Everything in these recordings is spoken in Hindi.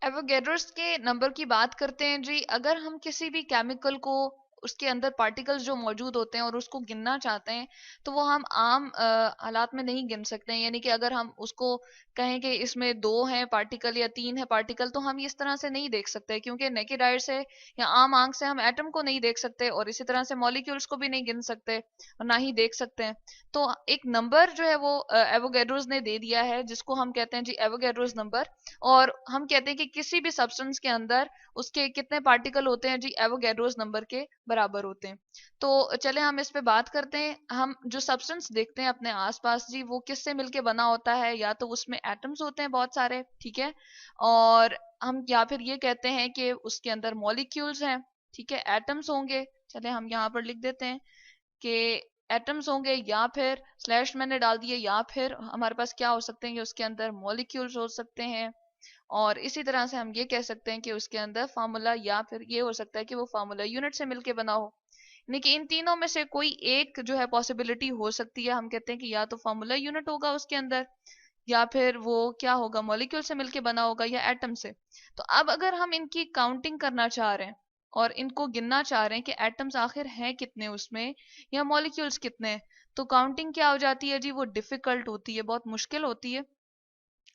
एवोगेड्रोस के नंबर की बात करते हैं जी। अगर हम किसी भी केमिकल को, उसके अंदर पार्टिकल्स जो मौजूद होते हैं और उसको गिनना चाहते हैं, तो वो हम आम हालात में नहीं गिन सकते हैं। यानी कि अगर हम उसको कहें कि इसमें 2 हैं पार्टिकल या 3 है पार्टिकल, तो हम इस तरह से नहीं देख सकते, क्योंकि नेकेड आई से या आम आंख से हम एटम को नहीं देख सकते और इसी तरह से मॉलिक्यूल्स को भी नहीं गिन सकते और ना ही देख सकते हैं। तो एक नंबर जो है वो एवोगेड्रोस ने दे दिया है, जिसको हम कहते हैं जी एवोगेड्रोस नंबर। और हम कहते हैं कि किसी भी सब्सटेंस के अंदर उसके कितने पार्टिकल होते हैं जी, एवोगैड्रोस नंबर के बराबर होते हैं। तो चले हम इस पे बात करते हैं। हम जो सब्सटेंस देखते हैं अपने आसपास जी, वो किससे मिलके बना होता है? या तो उसमें एटम्स होते हैं बहुत सारे, ठीक है, और हम या फिर ये कहते हैं कि उसके अंदर मॉलिक्यूल्स हैं, ठीक है, एटम्स होंगे। चले हम यहाँ पर लिख देते हैं कि एटम्स होंगे, या फिर स्लैश मैंने डाल दिए, या फिर हमारे पास क्या हो सकते हैं कि उसके अंदर मॉलिक्यूल्स हो सकते हैं। और इसी तरह से हम ये कह सकते हैं कि उसके अंदर फार्मूला, या फिर ये हो सकता है कि वो फार्मूला यूनिट से मिलके बना हो। यानी कि इन तीनों में से कोई एक जो है पॉसिबिलिटी हो सकती है। हम कहते हैं कि या तो फार्मूला यूनिट होगा उसके अंदर, या फिर वो क्या होगा, मॉलिक्यूल से मिलके बना होगा, या एटम से। तो अब अगर हम इनकी काउंटिंग करना चाह रहे हैं और इनको गिनना चाह रहे हैं कि एटम्स आखिर हैं कितने उसमें, या मॉलिक्यूल्स कितने हैं, तो काउंटिंग क्या हो जाती है जी, वो डिफिकल्ट होती है, बहुत मुश्किल होती है,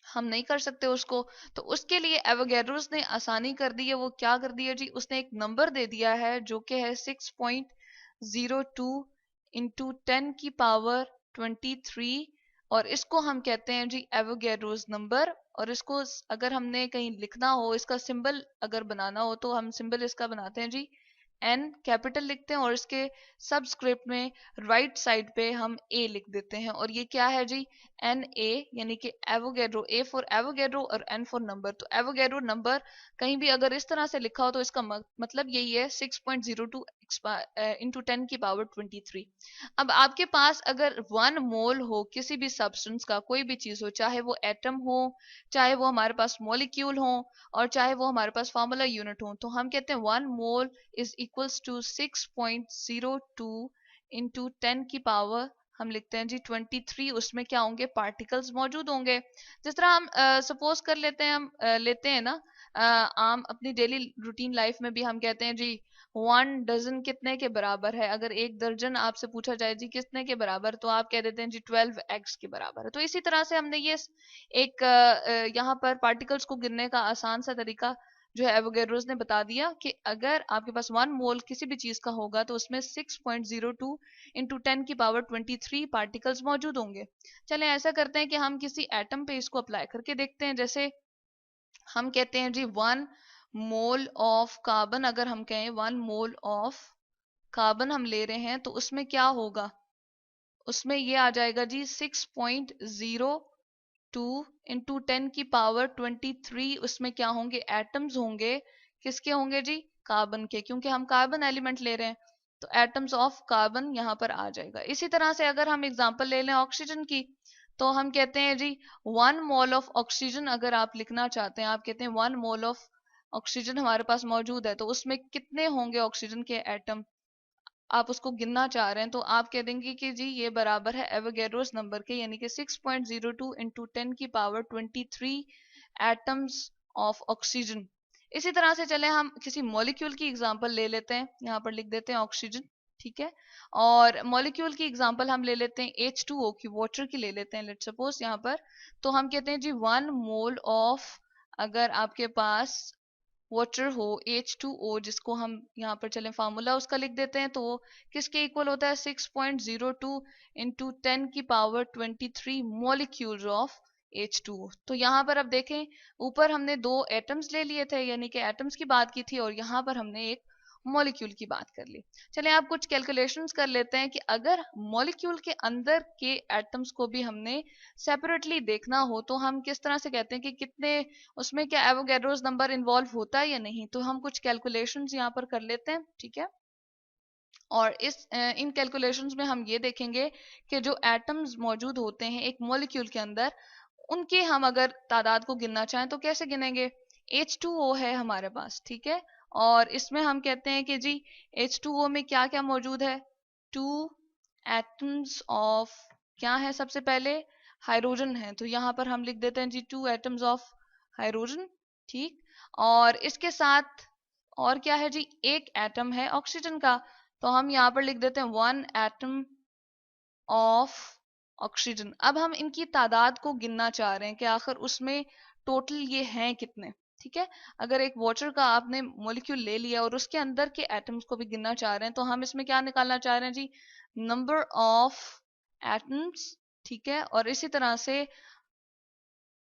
हम नहीं कर सकते उसको। तो उसके लिए एवोगैड्रोस ने आसानी कर दी है। वो क्या कर दिया जी, उसने एक नंबर दे दिया है जो कि है 6.02 इंटू 10 की पावर 23। और इसको हम कहते हैं जी एवोगैड्रोस नंबर। और इसको अगर हमने कहीं लिखना हो, इसका सिंबल अगर बनाना हो, तो हम सिंबल इसका बनाते हैं जी एन कैपिटल लिखते हैं, और इसके सबस्क्रिप्ट में राइट साइड पे हम ए लिख देते हैं। और ये क्या है जी, एन ए, यानी कि एवोगैड्रो, ए फॉर एवोगैड्रो और एन फॉर नंबर। तो एवोगैड्रो नंबर कहीं भी अगर इस तरह से लिखा हो, तो इसका मतलब यही है 6.02 इंटू 10 की पावर 23। अब आपके पास अगर 1 मोल हो किसी भी सब्सटेंस का, कोई भी चीज हो, चाहे वो एटम हो, चाहे वो हमारे पास मॉलिक्यूल हो, और चाहे वो हमारे पास फार्मूला यूनिट हो, तो हम कहते हैं 1 mole is equals to 6.02 into 10 की पावर, हम लिखते हैं जी 23। उसमें क्या होंगे, पार्टिकल्स मौजूद होंगे। जिस तरह हम सपोज कर लेते हैं, हम लेते हैं ना आम अपनी डेली रूटीन लाइफ में भी हम कहते हैं जी 1 डजन कितने के बराबर है। अगर 1 दर्जन आपसे पूछा जाए जी कितने के बराबर, तो आप कह देते हैं जी 12 eggs के बराबर है। तो इसी तरह से हमने ये एक यहाँ पर पार्टिकल्स को गिनने का आसान सा तरीका जो है एवोगैड्रोस ने बता दिया कि अगर आपके पास 1 मोल किसी भी चीज का होगा, तो उसमें 6.02 इंटू 10 की पावर 23 पार्टिकल्स मौजूद होंगे। चलें ऐसा करते हैं कि हम किसी एटम पे इसको अप्लाई करके देखते हैं। जैसे हम कहते हैं जी 1 मोल ऑफ कार्बन, अगर हम कहें 1 मोल ऑफ कार्बन हम ले रहे हैं, तो उसमें क्या होगा, उसमें ये आ जाएगा जी 6.02 इंटू 10 की पावर 23। उसमें क्या होंगे, एटम्स होंगे। किसके होंगे जी, कार्बन के, क्योंकि हम कार्बन एलिमेंट ले रहे हैं। तो एटम्स ऑफ कार्बन यहाँ पर आ जाएगा। इसी तरह से अगर हम एग्जांपल ले लें ऑक्सीजन की, तो हम कहते हैं जी 1 मोल ऑफ ऑक्सीजन अगर आप लिखना चाहते हैं, आप कहते हैं 1 मोल ऑफ ऑक्सीजन हमारे पास मौजूद है, तो उसमें कितने होंगे ऑक्सीजन के एटम, आप उसको गिनना चाह रहे हैं, तो आप कह देंगे कि जी ये बराबर है एवोगैड्रोस नंबर के, यानी कि 6.02 इंटू 10 की पावर 23 एटम्स ऑफ ऑक्सीजन। इसी तरह से चले हम किसी मॉलिक्यूल की एग्जांपल ले लेते हैं, यहाँ पर लिख देते हैं ऑक्सीजन, ठीक है। और मॉलिक्यूल की एग्जांपल हम ले लेते हैं H2O की, वाटर की ले लेते हैं लेट सपोज यहाँ पर। तो हम कहते हैं जी 1 मोल ऑफ, अगर आपके पास वाटर हो H2O, जिसको हम यहाँ पर चलें फार्मूला उसका लिख देते हैं, तो वो किसके इक्वल होता है, 6.02 इंटू 10 की पावर 23 मॉलिक्यूल्स ऑफ H2O। तो यहाँ पर अब देखें, ऊपर हमने 2 एटम्स ले लिए थे, यानी कि एटम्स की बात की थी, और यहाँ पर हमने एक मॉलिक्यूल की बात कर ली। चलें आप कुछ कैलकुलेशंस कर लेते हैं कि अगर मॉलिक्यूल के अंदर के एटम्स को भी हमने सेपरेटली देखना हो, तो हम किस तरह से कहते हैं कि कितने उसमें क्या एवोगैड्रोस नंबर इन्वॉल्व होता है या नहीं। तो हम कुछ कैलकुलेशंस यहाँ पर कर लेते हैं, ठीक है। और इन कैलकुलेशंस में हम ये देखेंगे कि जो एटम्स मौजूद होते हैं एक मॉलिक्यूल के अंदर, उनके हम अगर तादाद को गिनना चाहें तो कैसे गिनेंगे। H2O है हमारे पास, ठीक है, और इसमें हम कहते हैं कि जी H2O में क्या क्या मौजूद है, 2 एटम्स ऑफ, क्या है सबसे पहले, हाइड्रोजन है। तो यहाँ पर हम लिख देते हैं जी 2 एटम्स ऑफ हाइड्रोजन। ठीक। और इसके साथ और क्या है जी, एक एटम है ऑक्सीजन का, तो हम यहाँ पर लिख देते हैं 1 एटम ऑफ ऑक्सीजन। अब हम इनकी तादाद को गिनना चाह रहे हैं कि आखिर उसमें टोटल ये हैं कितने। ठीक है, अगर एक वाटर का आपने मॉलिक्यूल ले लिया और उसके अंदर के एटम्स को भी गिनना चाह रहे हैं, तो हम इसमें क्या निकालना चाह रहे हैं जी, नंबर ऑफ एटम्स। ठीक है, और इसी तरह से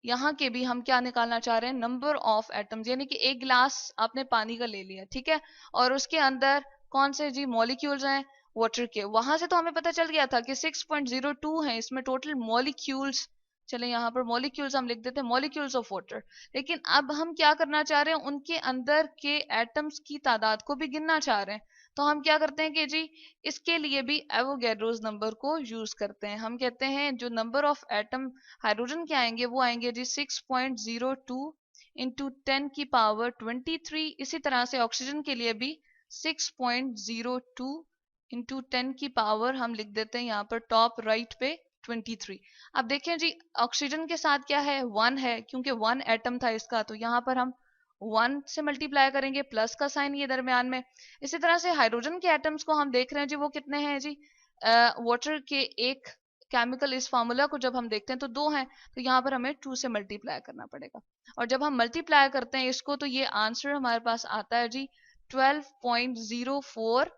यहाँ के भी हम क्या निकालना चाह रहे हैं, नंबर ऑफ एटम्स। यानी कि एक गिलास आपने पानी का ले लिया, ठीक है, और उसके अंदर कौन से जी मॉलिक्यूल्स हैं, वाटर के। वहां से तो हमें पता चल गया था कि 6.02 है इसमें टोटल मॉलिक्यूल्स। चले यहाँ पर मॉलिक्यूल्स हम लिख देते हैं, मॉलिक्यूल्स ऑफ वाटर। लेकिन अब हम क्या करना चाह रहे हैं, उनके अंदर के एटम्स की तादाद को भी गिनना चाह रहे हैं। तो हम क्या करते हैं कि जी इसके लिए भी एवोगैड्रोस नंबर को यूज करते हैं। हम कहते हैं जो नंबर ऑफ एटम हाइड्रोजन के आएंगे वो आएंगे जी 6.02 इंटू 10 की पावर 23। इसी तरह से ऑक्सीजन के लिए भी 6.02 इंटू 10 की पावर हम लिख देते हैं यहाँ पर टॉप राइट पे 23। अब देखें जी ऑक्सीजन के साथ क्या है, 1 है, क्योंकि 1 एटम था इसका, तो यहाँ पर हम 1 से मल्टीप्लाई करेंगे, प्लस का साइन ये दरमियान में। इसी तरह से हाइड्रोजन के एटम्स को हम देख रहे हैं जी वो कितने हैं जी, वाटर के एक केमिकल इस फार्मूला को जब हम देखते हैं तो 2 हैं, तो यहाँ पर हमें 2 से मल्टीप्लाई करना पड़ेगा। और जब हम मल्टीप्लाई करते हैं इसको तो ये आंसर हमारे पास आता है जी 12.04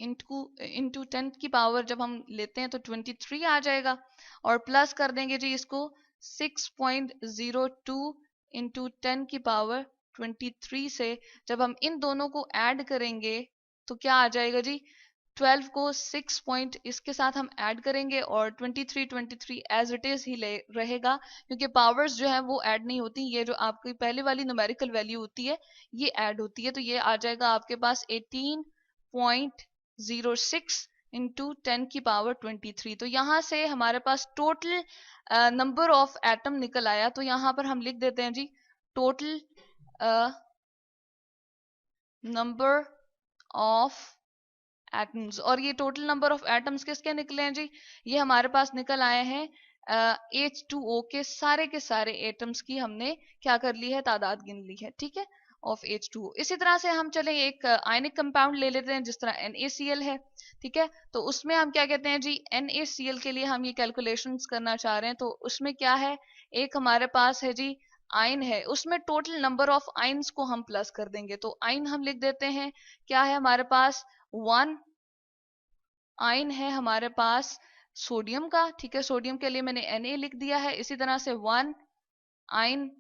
इंटू 10 की पावर जब हम लेते हैं तो 23 आ जाएगा। और प्लस कर देंगे जी इसको 6.02 इंटू 10 की पावर 23 से जब हम इन दोनों को ऐड करेंगे तो क्या आ जाएगा जी, 12 को 6 पॉइंट इसके साथ हम ऐड करेंगे और 23 एज इट इज ही रहेगा, क्योंकि पावर्स जो है वो ऐड नहीं होती, ये जो आपकी पहले वाली न्यूमेरिकल वैल्यू होती है ये ऐड होती है। तो ये आ जाएगा आपके पास 18.06 इंटू 10 की पावर 23। तो यहाँ से हमारे पास टोटल नंबर ऑफ एटम निकल आया। तो यहाँ पर हम लिख देते हैं जी टोटल नंबर ऑफ एटम्स। और ये टोटल नंबर ऑफ एटम्स किसके निकले हैं जी, ये हमारे पास निकल आए हैं H2O के सारे एटम्स की हमने क्या कर ली है, तादाद गिन ली है। ठीक है, ऑफ H2O। इसी तरह से हम चले एक आयनिक कंपाउंड ले लेते हैं जिस तरह NaCl है। ठीक है, तो उसमें हम क्या कहते हैं जी, NaCl के लिए हम ये कैलकुलेशंस करना चाह रहे हैं। तो उसमें क्या है, एक हमारे पास है जी आयन है, उसमें टोटल नंबर ऑफ आयन्स को हम प्लस कर देंगे। तो आयन हम लिख देते हैं, क्या है हमारे पास 1 आयन है हमारे पास सोडियम का। ठीक है, सोडियम के लिए मैंने Na लिख दिया है। इसी तरह से 1 आयन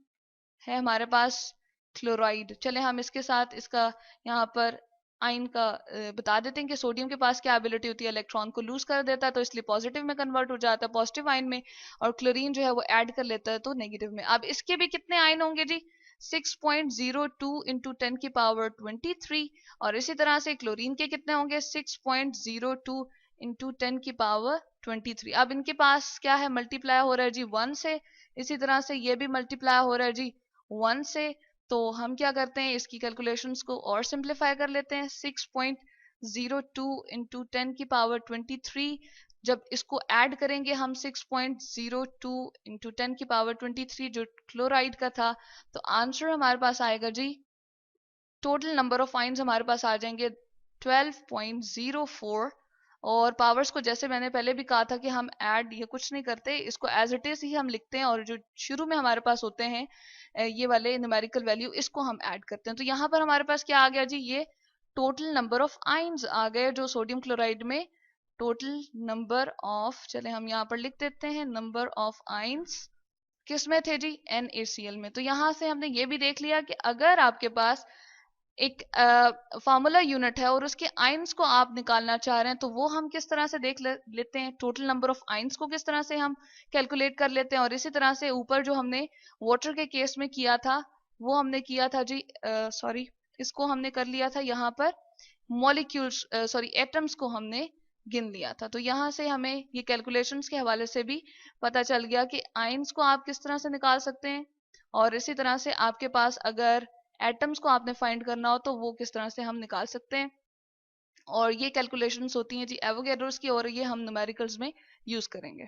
है हमारे पास क्लोराइड। चले हम इसके साथ इसका यहाँ पर आयन का बता देते हैं कि सोडियम के पास क्या एबिलिटी होती है, इलेक्ट्रॉन को लूज कर देता है तो इसलिए पॉजिटिव में कन्वर्ट हो जाता है पॉजिटिव आयन में, और क्लोरीन जो है वो ऐड कर लेता है तो नेगेटिव में। अब इसके भी कितने आयन होंगे जी, 6.02 इंटू 10 की पावर 23। और इसी तरह से क्लोरीन के कितने होंगे, 6.02 इंटू 10 की पावर 23। अब इनके पास क्या है, मल्टीप्लाई हो रहा है जी 1 से, इसी तरह से ये भी मल्टीप्लाई हो रहा है जी 1 से। तो हम क्या करते हैं, इसकी कैलकुलेशंस को और सिंप्लीफाई कर लेते हैं। 6.02 इंटू 10 की पावर 23, जब इसको ऐड करेंगे हम 6.02 इंटू 10 की पावर 23 जो क्लोराइड का था, तो आंसर हमारे पास आएगा जी, टोटल नंबर ऑफ आयन्स हमारे पास आ जाएंगे 12.04। और पावर्स को जैसे मैंने पहले भी कहा था कि हम ऐड ये कुछ नहीं करते, इसको एज इट इज ही हम लिखते हैं, और जो शुरू में हमारे पास होते हैं ये वाले न्यूमेरिकल वैल्यू, इसको हम ऐड करते हैं। तो यहाँ पर हमारे पास क्या आ गया जी, ये टोटल नंबर ऑफ आयन्स आ गए जो सोडियम क्लोराइड में टोटल नंबर ऑफ, चले हम यहाँ पर लिख देते हैं नंबर ऑफ आयन्स किस में थे जी, NaCl में। तो यहाँ से हमने ये भी देख लिया कि अगर आपके पास एक फार्मूला यूनिट है और उसके आयन्स को आप निकालना चाह रहे हैं तो वो हम किस तरह से देख लेते हैं, टोटल नंबर ऑफ आयन्स को किस तरह से हम कैलकुलेट कर लेते हैं। और इसी तरह से ऊपर जो हमने वाटर के केस में किया था वो हमने किया था जी, सॉरी इसको हमने कर लिया था यहाँ पर मॉलिक्यूल्स, सॉरी एटम्स को हमने गिन लिया था। तो यहाँ से हमें ये कैलकुलेशंस के हवाले से भी पता चल गया कि आयन्स को आप किस तरह से निकाल सकते हैं, और इसी तरह से आपके पास अगर एटम्स को आपने फाइंड करना हो तो वो किस तरह से हम निकाल सकते हैं। और ये कैलकुलेशंस होती हैं जी एवोगैड्रोस की, और ये हम न्यूमेरिकल्स में यूज करेंगे।